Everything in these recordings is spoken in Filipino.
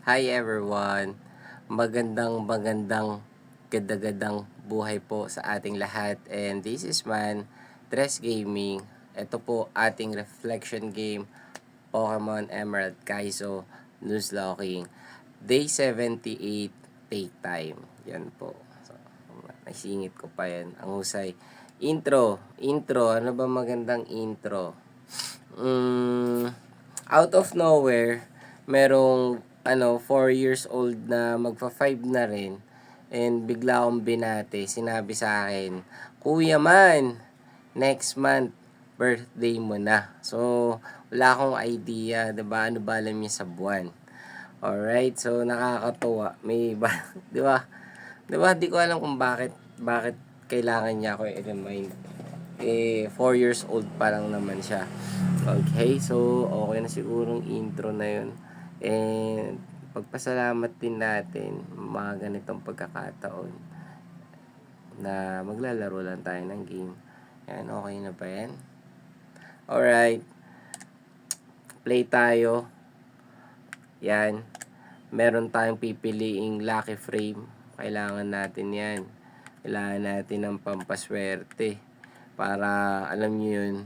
Hi everyone! Magandang ganda-gandang buhay po sa ating lahat, and this is Dress Gaming. Ito po ating reflection game, Pokemon Emerald Kaizo Nuzlocking Day 78 Playtime. Yan po. So, naisingit ko pa yan. Ang husay. Intro. Ano ba magandang intro? Out of nowhere, merong 4 years old na magfa-5 na rin, and bigla akong binate. Sinabi sa akin, "Kuya man, next month birthday mo na." So, wala akong idea, 'di ba? Ano ba alam niya sa buwan? Alright, so nakakatuwa. May ba, 'di ba? 'Di ba, di ko alam kung bakit kailangan niya ako i-remind. 4 years old pa lang naman siya. Okay, so okay na sigurong intro na yun. And pagpasalamat din natin mga ganitong pagkakataon na maglalaro lang tayo ng game. Yan, okay na ba yan? Alright, play tayo. Yan, meron tayong pipiliing lucky frame. Kailangan natin yan. Kailangan natin ng pampaswerte. Para, alam nyo yun,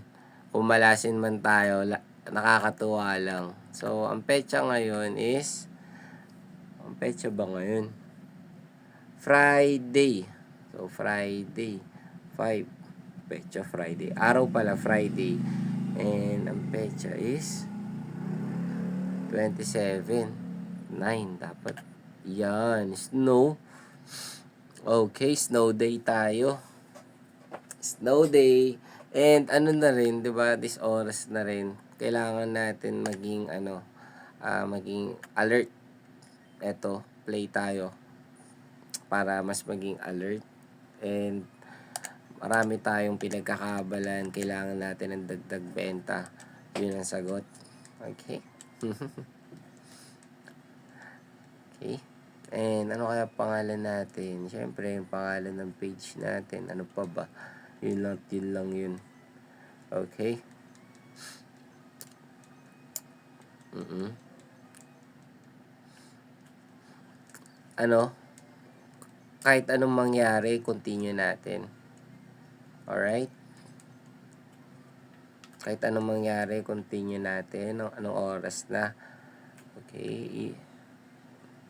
kung malasin man tayo, nakakatuwa lang. So, ang petsa ngayon is, ang petsa ba ngayon? Friday. So, Friday. 5. Petsa Friday. Araw pala, Friday. And, ang petsa is 27. 9 dapat. Yan. Snow. Okay, snow day tayo. Snow day. And ano na rin, 'di ba? This oras na rin. Kailangan natin maging alert. Eto, play tayo para mas maging alert. And marami tayong pinagkakabalan. Kailangan natin ng dagdag benta. Yun ang sagot. Okay? Okay. And ano kaya pangalan natin? Siyempre, yung pangalan ng page natin. Ano pa ba? Yun lang yun. Okay? Ano? Kahit anong mangyari, continue natin. Alright? Kahit anong mangyari, continue natin. Anong oras na? Okay.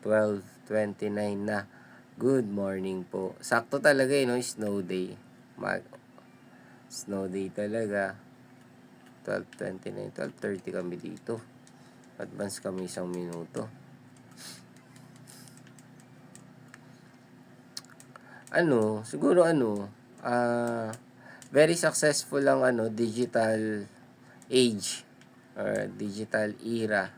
12:29 na. Good morning po. Sakto talaga no? Snow day. Snow day talaga. 12:29, 12:30 kami dito. Advance kami 1 minuto. Siguro very successful ang digital age or digital era.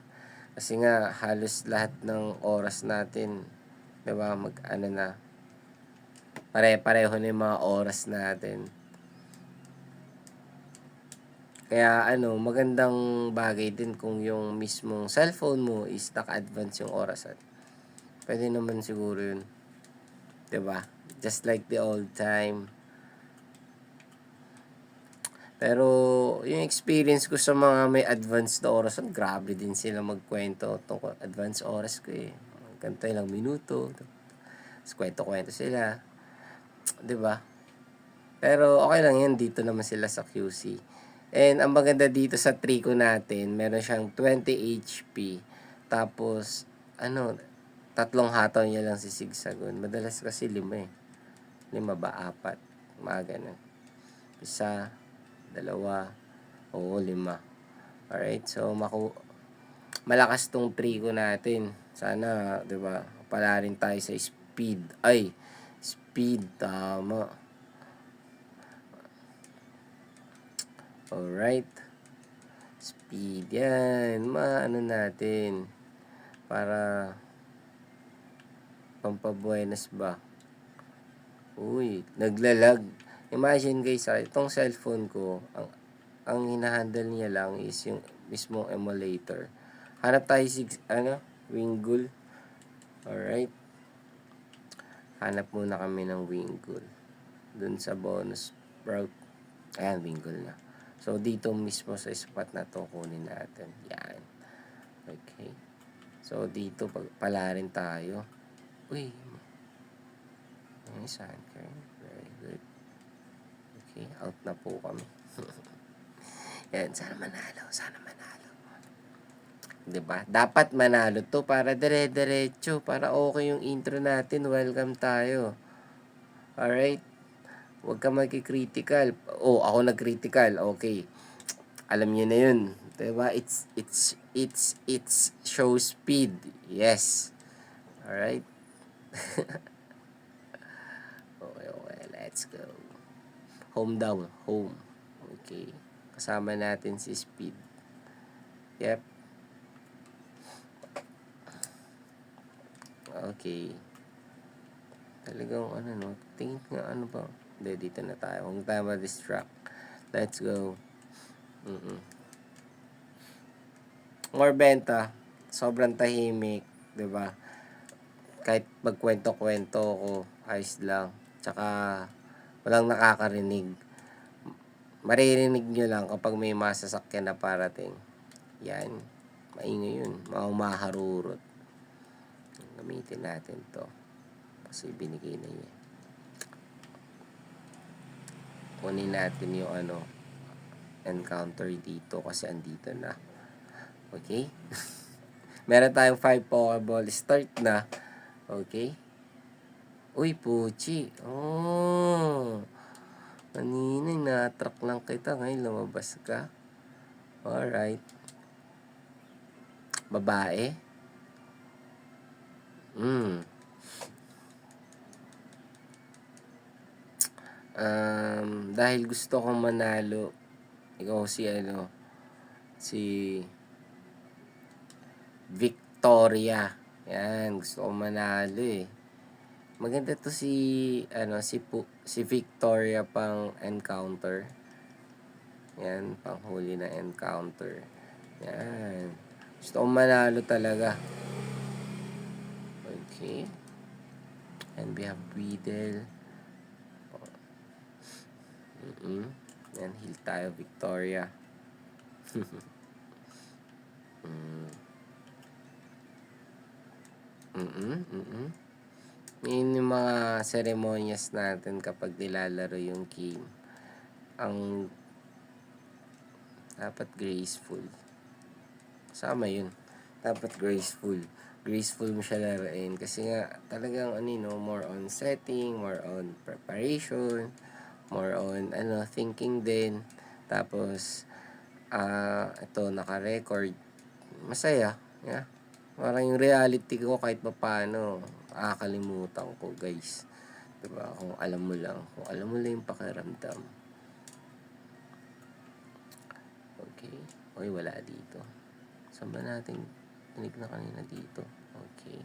Kasi nga halos lahat ng oras natin, 'di ba, pare-pareho na yung mga oras natin. Kaya magandang bagay din kung yung mismong cellphone mo is naka-advance yung oras. Pwede naman siguro yun. 'Di ba? Just like the old time. Pero yung experience ko sa mga may advanced na orasan, grabe din sila magkwento tungkol advanced oras ko eh. Ganito lang minuto. Tapos kwento-kwento sila. 'Di ba? Pero okay lang yan, dito naman sila sa QC. And ang maganda dito sa Trico natin, meron siyang 20 HP. Tapos, tatlong hataw niya lang si Sigsagon. Madalas kasi 5 eh. 5 ba? 4. Mga ganun. Isa, 2, o 5. Alright, so malakas tong Trico natin. Sana, 'di ba? Pala rin tayo sa speed. Speed, tama. Alright. Speed yan. Natin. Para pampabuenas ba? Uy, naglalag. Imagine guys, itong cellphone ko, ang hinahandle niya lang is yung mismong emulator. Hanap tayo Wingull. Alright. Hanap muna kami ng Wingull. Dun sa bonus route. Ayan, Wingull na. So, dito mismo sa spot na to, kunin natin. Yan. Okay. So, dito pala rin tayo. Uy, nice anchor. Very good. Okay, out na po kami. Yan, sana manalo. 'Di ba? Dapat manalo to para dire-diretso, para okay yung intro natin. Welcome tayo. Alright? Huwag ka magki-critical. Oh, ako nag-critical. Okay. Alam niyo na 'yun. 'Di ba? It's show speed. Yes. Alright? Okay, let's go. Home down. Home. Okay. Kasama natin si speed. Yep. Okay. Talagang ano no, tingin nga ano ba? Hindi, dito na tayo. Huwag tayo ma-distract. Let's go. More benta. Sobrang tahimik. 'Di ba? Kahit magkwento-kwento ko, ayos lang. Tsaka, walang nakakarinig. Maririnig nyo lang kapag may masasakyan na parating. Yan. Maingay yun. Maharurot. Gamitin natin to. Kasi binigay na niya. Kunin natin yung encounter dito kasi andito na. Okay? Meron tayong 5 Pokeball. Start na. Okay? Uy, Puchi. Oh. Kanina, na-attract lang kita. Ngayon, lumabas ka. Alright. Babae. Dahil gusto kong manalo, ikaw si Victoria. Yan, gusto kong manalo eh. Maganda to si Victoria pang encounter. Yan, pang huli na encounter. Yan. Gusto kong manalo talaga. Okay. And we have Weedle. Yan, heal tayo, Victoria. Yun yung mga ceremonias natin kapag nilalaro yung game. Ang dapat graceful. Sama yun. Dapat graceful. Graceful mo siya laruin. Kasi nga, talagang more on setting, more on preparation, more on thinking din. Tapos, ito, naka-record. Masaya. Yeah. Parang yung reality ko kahit pa paano, akalimutan ko, guys. Diba? Kung alam mo lang yung pakiramdam. Okay. Oy, wala dito. Saan ba natin tinig na kanina dito? Okay.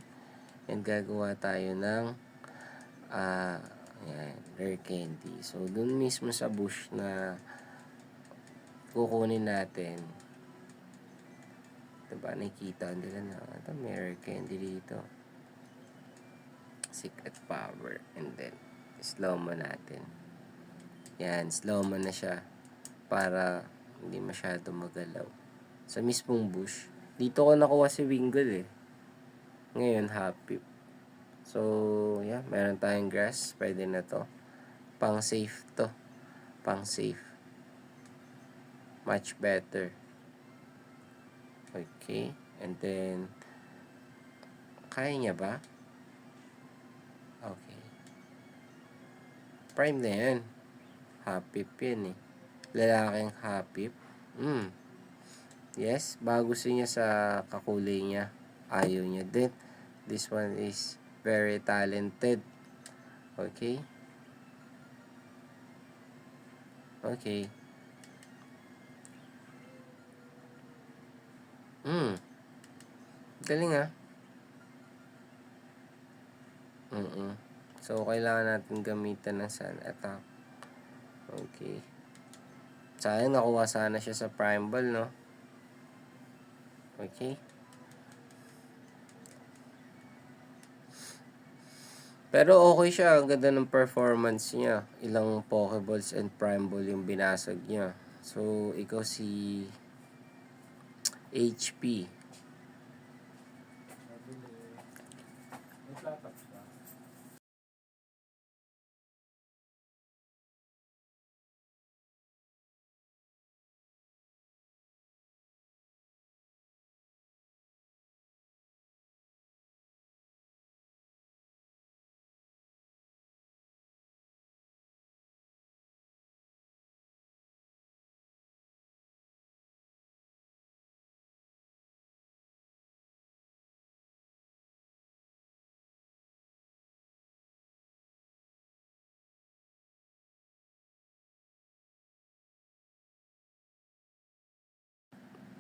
And gagawa tayo ng rare candy. So, dun mismo sa bush na kukunin natin. Diba? Nakikita nila na ito, may rare candy dito. Secret power. And then, slow mo natin. Yan, slow mo na siya para hindi masyado magalaw. Sa mismong bush. Dito ko nakuha si Wingull eh. Ngayon, happy. So, yeah, meron tayong grass. Pwede na to. Pang safe to. Pang safe. Much better. Okay. And then, kaya niya ba? Okay. Prime na yan. Hapip yan eh. Lalaking hapip. Yes. Bago niya sa kakulay niya. Ayaw niya din. This one is very talented. Okay. Okay. Galing ah. So, kailangan natin gamitan ng sun attack. Okay. Sayang, nakuha sana siya sa prime ball, no? Okay. Pero okay siya. Ang ganda ng performance niya. Ilang Pokeballs and prime ball yung binasag niya. So, ikaw si HP.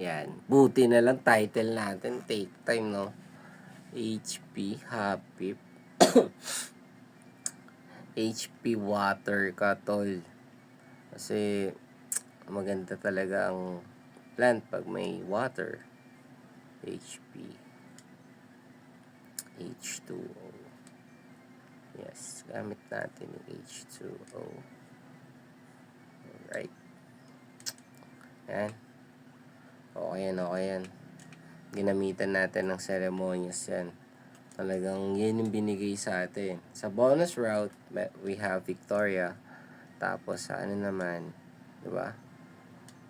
Yan. Buti na lang title natin. Take time, no? HP Happy. HP Water ka, tol. Kasi maganda talaga ang plant pag may water. HP. H2O. Yes, gamit natin yung H2O. Alright. Yan. Okay yan, okay yan. Ginamitan natin ng ceremonious yan. Talagang yun yung binigay sa atin. Sa bonus route, we have Victoria. Tapos sa ano naman, di ba?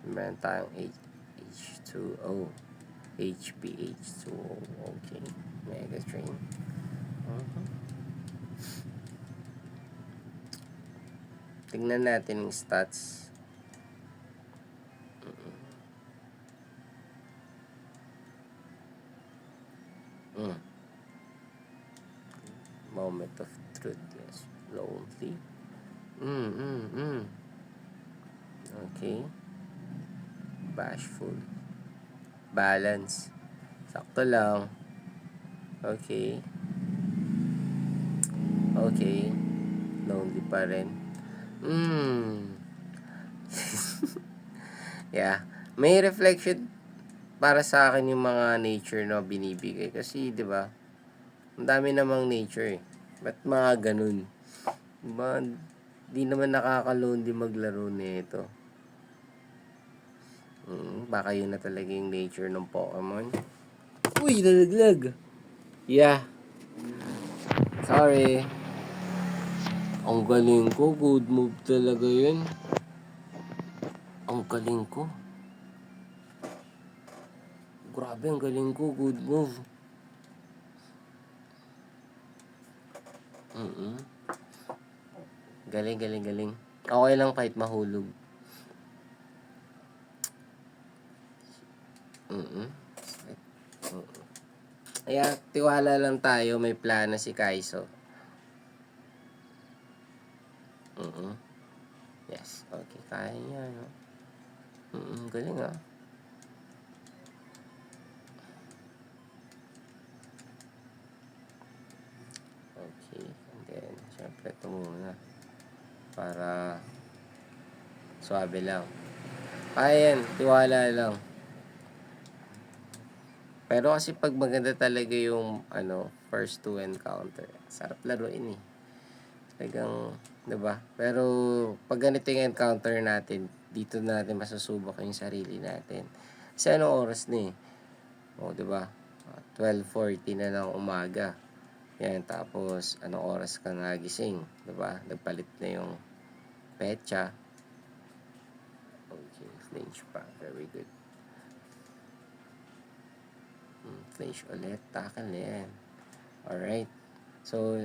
Meron tayong H2O. HPH2O. Okay. Mega Train. Tingnan natin yung stats. Moment of truth. Yes. Lonely. Okay. Bashful. Balance. Sakto lang. Okay. Okay. Lonely pa rin. Yeah. May reflection para sa akin yung mga nature na binibigay. Kasi, di ba, ang dami namang nature eh. Ba't mga ganun? Diba, di naman nakaka-lonely maglaro nito. Baka yun na talaga yung nature ng Pokemon. Uy, nalaglag. Yeah. Sorry. Ang galing ko. Good move talaga yun. Ang galing ko. Grabe, ang galing ko. Good move. Galing, galing, galing. Okay lang kahit mahulog. Kaya tiwala lang tayo. May plano si Kaiso. Yes. Okay, kaya niya, no? Galing, ah. Okay. And then, syempre, ito muna. Para suabe lang. Kaya yan. Tiwala lang. Pero kasi pag maganda talaga yung first two encounter, sarap laruin eh. Talagang, 'di ba? Pero pag ganito yung encounter natin, dito natin masusubok yung sarili natin. Kasi anong oras na eh? O, 'di ba? 12:40 na ng umaga. Yan, tapos anong oras ka nagising, 'di ba? Nagpalit na yung petsa. Okay, flinch pa. Very good. Flinch ulit. Tackle yan. Alright. So,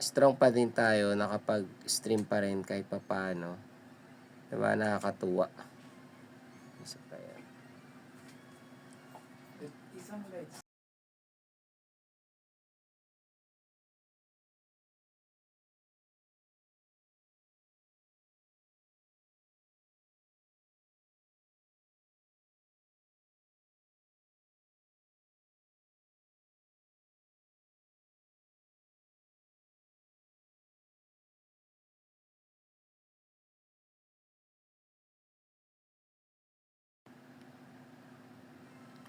strong pa din tayo. Nakapag-stream pa rin kahit pa paano. Diba? Nakakatuwa. Isa pa yan.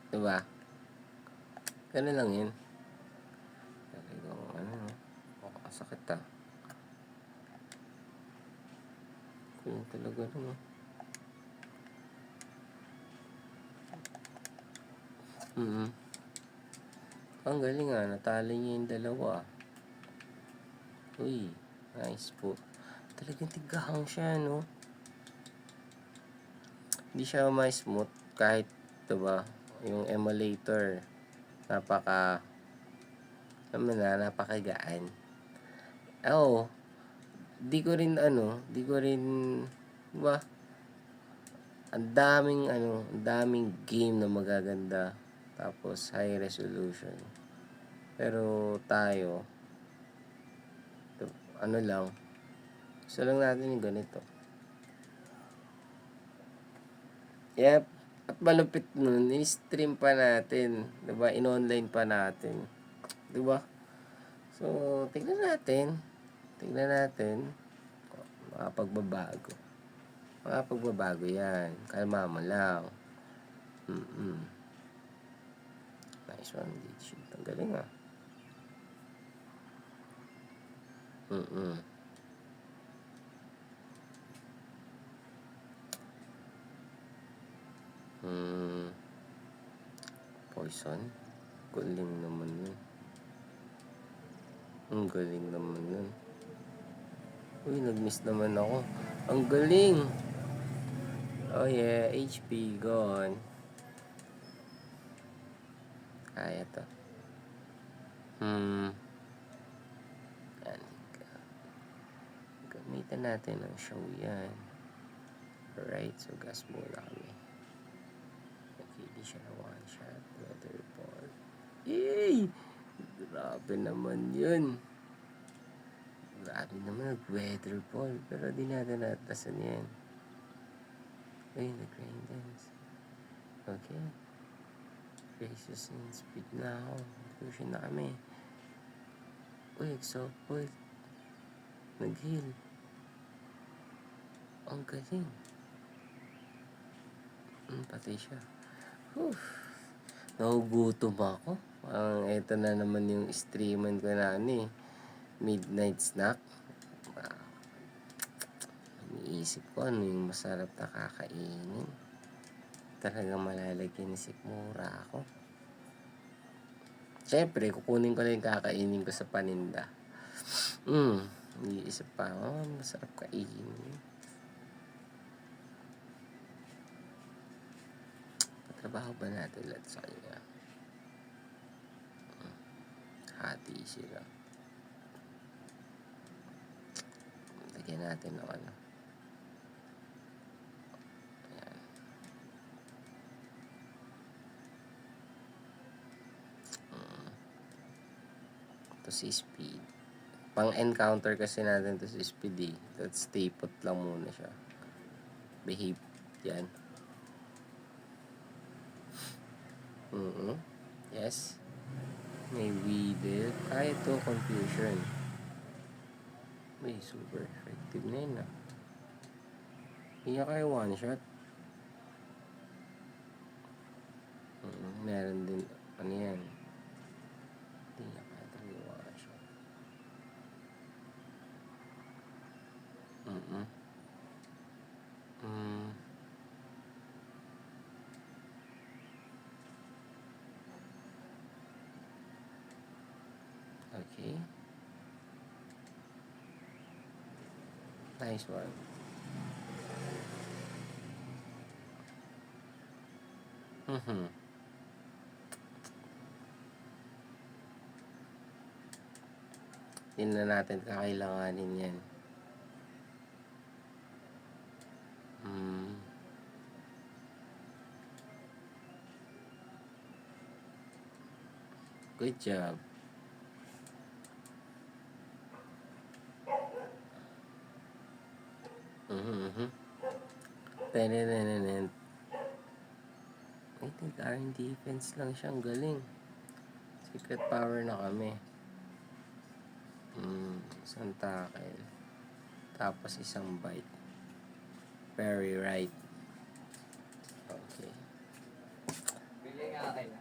Diba? Ganun lang yun. Talagang sakit ah. Ganun talaga no. Ang galing ah. Natalo niya yung dalawa. Uy. Nice po. Talagang tigahang siya no. Hindi siya ma-smooth kahit diba yung emulator napakagaan. Di ko rin diba, ang daming game na magaganda tapos high resolution. Pero tayo lang, gusto lang natin yung ganito. Yep. At malupit nun, in-stream pa natin. 'Di ba? In-online pa natin. 'Di ba? So, tignan natin. Tignan natin. Mga pagbabago. Mga pagbabago yan. Kalma mo lang. Mm-mm. Nice one, Digit. Ang galing ah. Mm-mm. Hmm. Poison. Galing naman yun. Ang galing naman yun. Uy, nag-miss naman ako. Ang galing. Oh yeah, HP gone. Kaya to. Hmm. Yan. Gamitan natin ang show yan. Alright, so gas muna kami. Okay, di siya na one shot. Weather report. Yay! Grabe naman yun. Grabe naman nag-weather ball. Pero di natin natasan yan. Uy, nag-rain dance. Okay. Gracious and speed na ako. Fusion na kami. Uy, exopoid. Nag-heal. Ang galing. Patay siya. Whew. Nagugutom ako. Eto na naman yung streaman ko na ano eh. Midnight snack. Iniisip ko ano yung masarap na kakainin. Talagang malalagyan ni Sikmura ako. Siyempre, kukunin ko na yung kakainin ko sa paninda. Iniisip pa ako, masarap kainin. Patrabaho ba natin lahat sa kanya? Hati sila. Lagyan natin ng ano. Ayan. Ito si Speed. Pang-encounter kasi natin ito si Speed eh. Let's stay put lang muna siya. Behave. Yan. Yes. May weedle. Ito confusion. May super effective na yun ah. Hindi kayo one shot. Meron din. Ano yan? Hindi niya kaya talaga one shot. Okay. Nice one. Hindi na natin kakailanganin yan. Good job. Tenenenenen. I think iron defense lang siyang galing. Secret power na kami. Isang tackle. Tapos isang bite. Very right. Okay. Bigay nga kayo.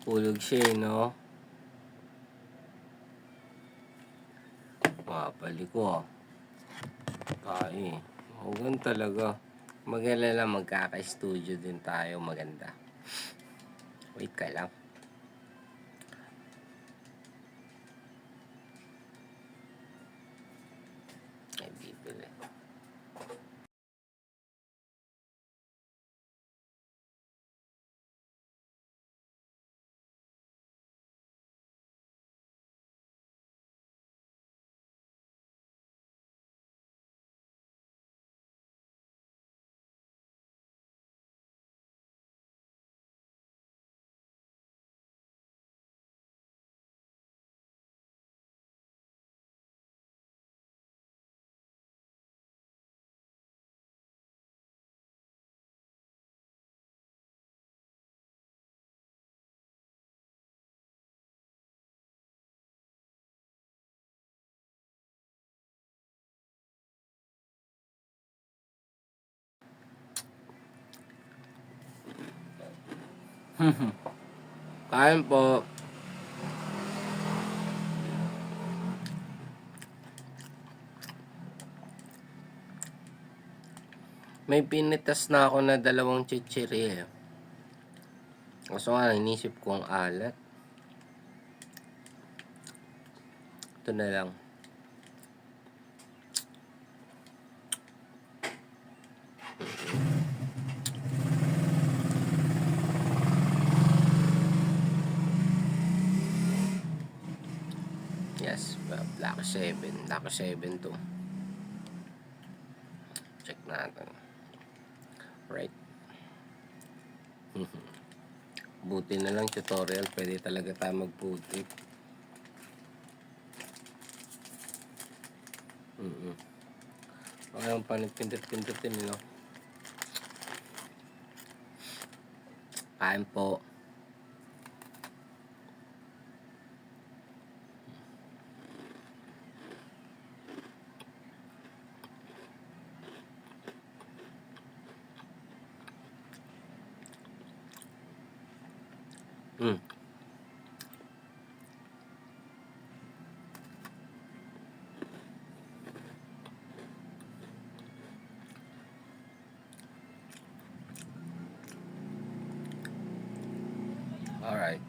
Hulog siya no? Mapali ko ah. Ay, huwag talaga. Mag-alala, magkaka-studio din tayo maganda. Wait ka lang. Ay, bibili. Kain po. May pinitas na ako na 2 chichirya. Kaso nga, inisip ko ang alat. Ito na lang. Yes, Lucky 7. Lucky 7 to. Check natin. Right. Buti na lang tutorial. Pwede talaga tayo mag-putik. Okay, ang panipindot-pindutin, no? Kain po. Alright.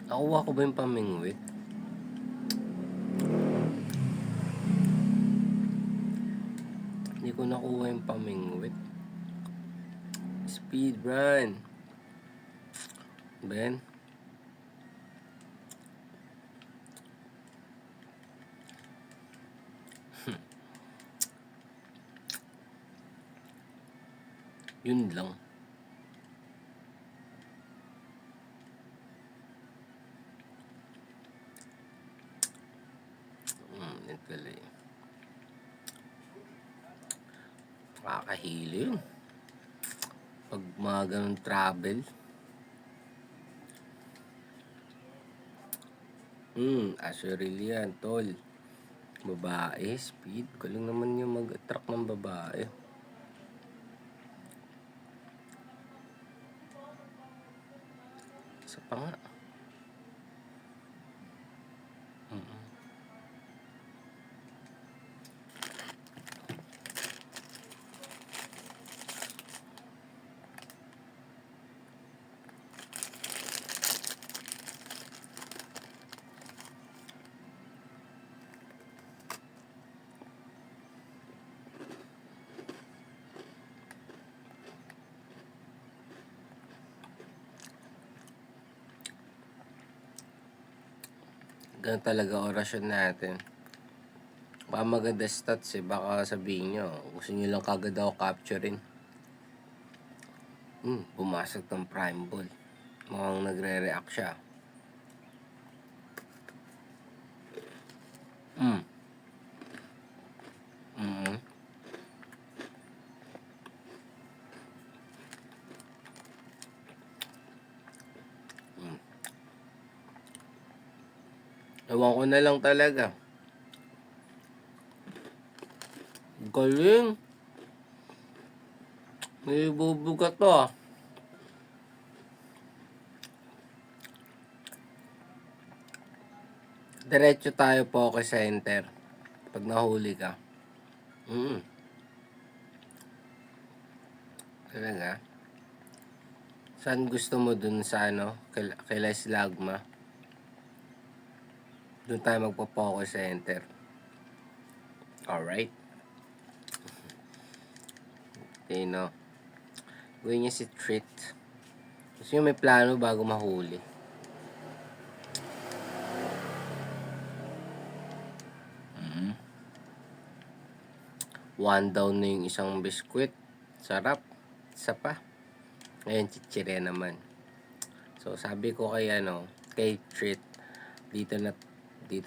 Nakuha ko ba yung pamingwit? Hindi ko nakuha yung pamingwit. Speed run. Ben? Yun lang. Ito lang. Nakakahilo yun. Pag mga ganun travel. Assuril yan, tol. Babae, speed. Galing naman yung mag-attract ng babae. Isa pa nga. Ganun talaga orasyon natin. Baka maganda stats eh. Baka sabihin nyo, gusto nyo lang kagad ako capturein. Bumasag ng prime ball. Mukhang nagre-react siya. Ewan ko na lang talaga. Galing. May bubuga to ah. Diretso tayo focus center. Pag nahuli ka. Talaga. Saan gusto mo dun sa ano? Kay Les Lagma? Doon tayo magpo-focus center. Alright. Okay, no? Gawin niya si Treat. Gusto niya may plano bago mahuli. One down na yung isang biskwit. Sarap. Isa pa. Ngayon, chichire naman. So, sabi ko kay Treat, dito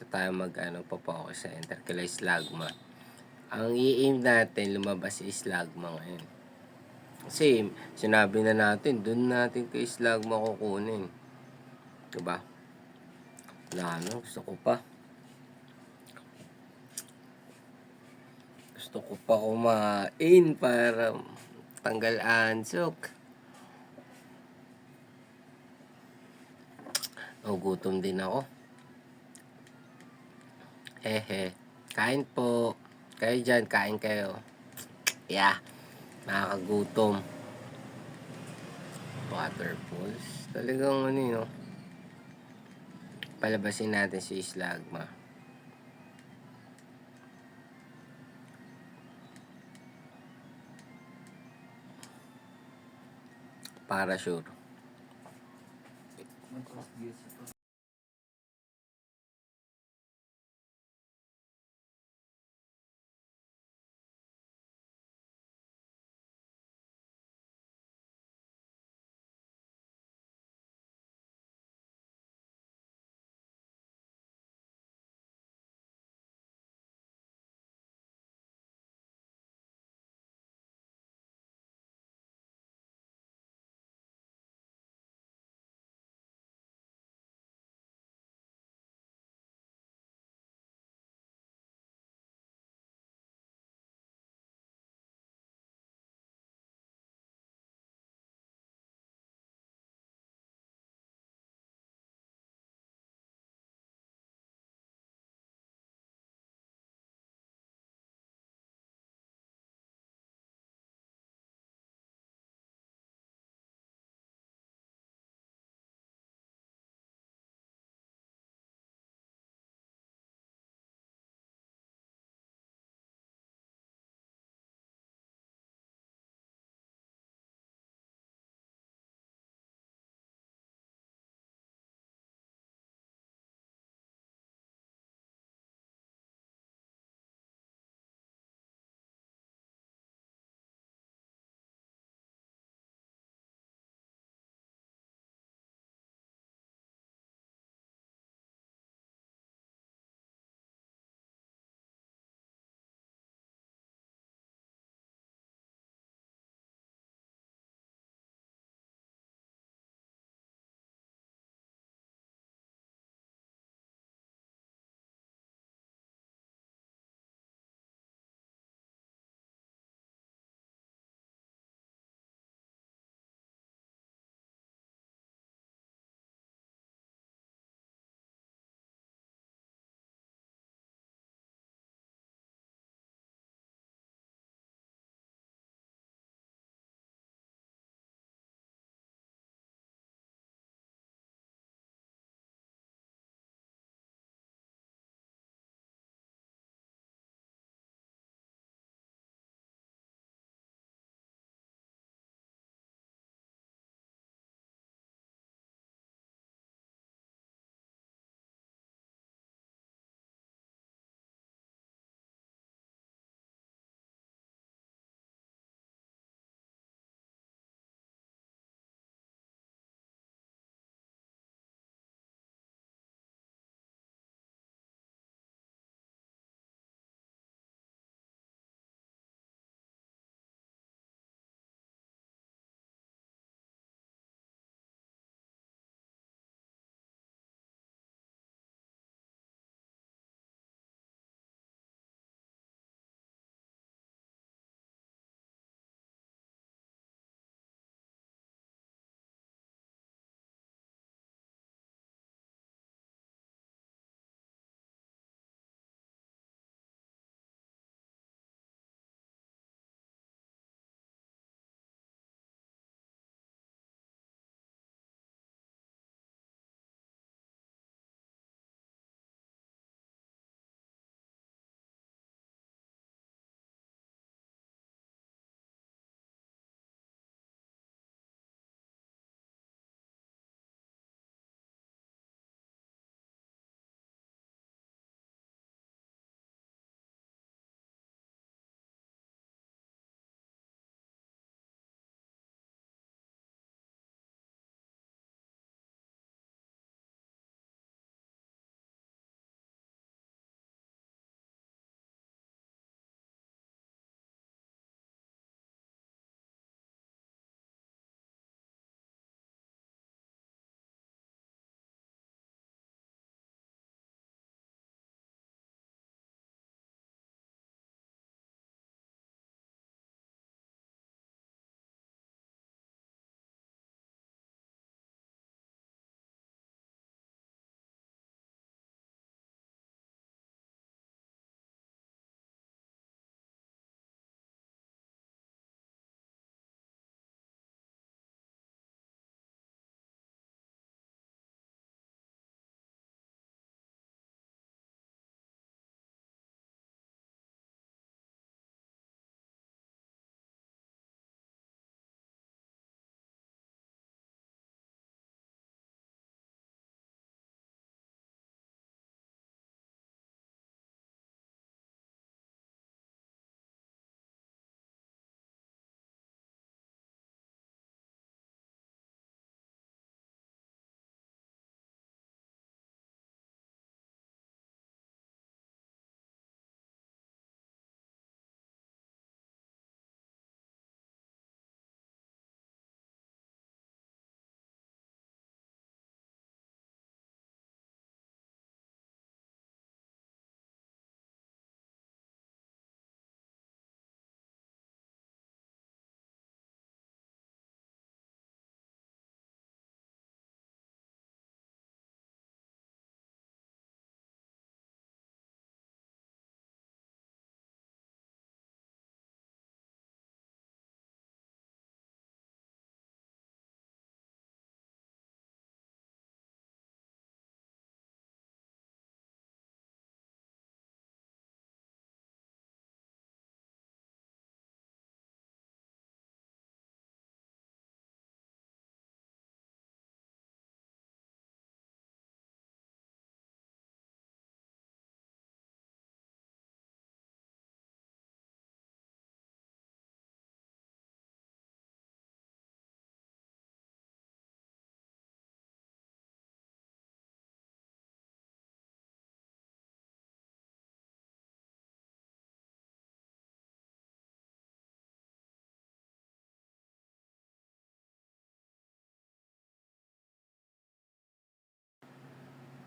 tayo po-focus center kay Slagma. Ang i-aim natin, lumabas si Slagma ngayon. Kasi, sinabi na natin, dun natin kay Slagma kukunin. Diba? Wala na, gusto ko pa. Gusto ko pa kumain para tanggal ansok. Gutom din ako. Hehe. Kain po. Kayo dyan, kain kayo. Yeah. Nakakagutom. Waterfalls. Talagang palabasin natin si Slagma. Para sure.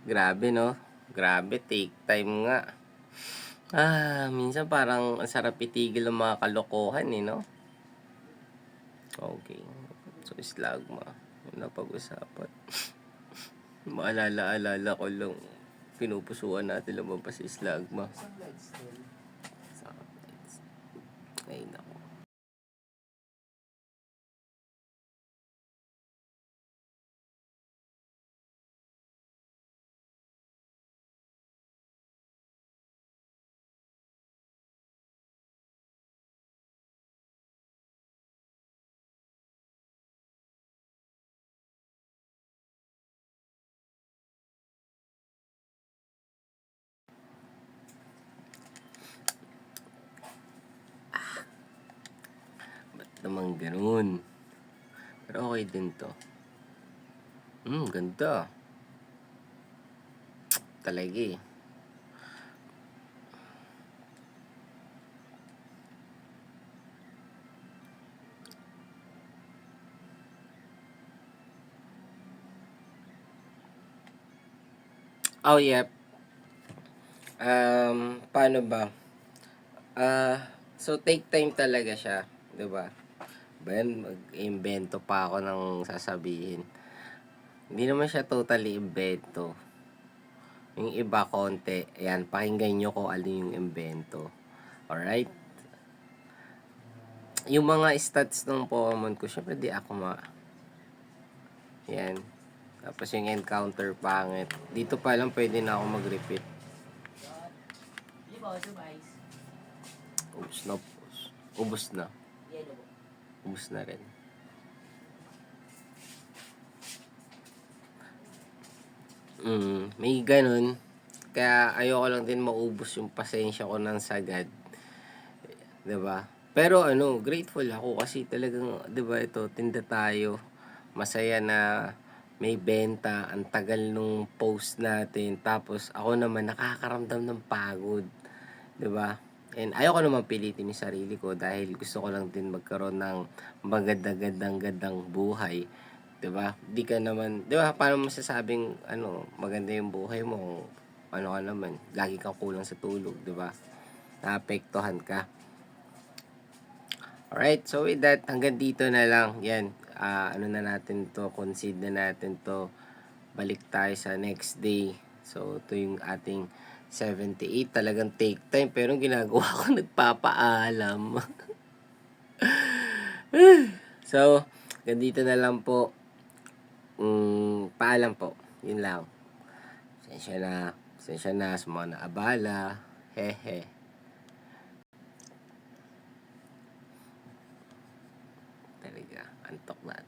Grabe, no? Grabe, take time nga. Minsan parang ang sarap itigil ang mga kalokohan, eh, no? Okay. So, slagma. Yun na pag-usapan. Maalala-alala ko lang. Pinupusuan natin lumabas si slagma. Ay, naku. Ba't naman ganun? Pero okay din to. Ganda. Talaga eh. Oh, yep. Paano ba? So take time talaga siya, 'di ba? Ben, mag-imbento pa ako ng sasabihin. Hindi naman siya totally imbento. Yung iba konti, ayan, pakinggan nyo kung ano yung imbento. Alright? Yung mga stats ng Pokemon ko, syempre di ako Yan. Tapos yung encounter pangit. Dito pa lang pwede na ako mag-repeat. Ubus na. Ubus na. Ubus na rin. May ganun. Kaya ayoko lang din maubos yung pasensya ko ng sagad. 'Di ba? Pero grateful ako kasi talagang 'di ba ito, tinda tayo. Masaya na may benta, ang tagal nung post natin. Tapos ako naman nakakaramdam ng pagod, 'di ba? And ayoko naman pilitin yung sarili ko dahil gusto ko lang din magkaroon ng maganda-gandang buhay. 'Di ba? Di ka naman, 'di ba, paano masasabing maganda yung buhay mo kung ka naman, lagi kang kulang sa tulog, 'di ba? Naapektuhan ka. Alright, so with that, hanggang dito na lang. Yan, na natin to, concede na natin to. Balik tayo sa next day. So, ito yung ating 78. Talagang take time, pero ginagawa ko, nagpapaalam. So, hanggang dito na lang po. Paalam po. Yun lang. Pasensya na sa mga naabala. Hehe. Talaga, antok na.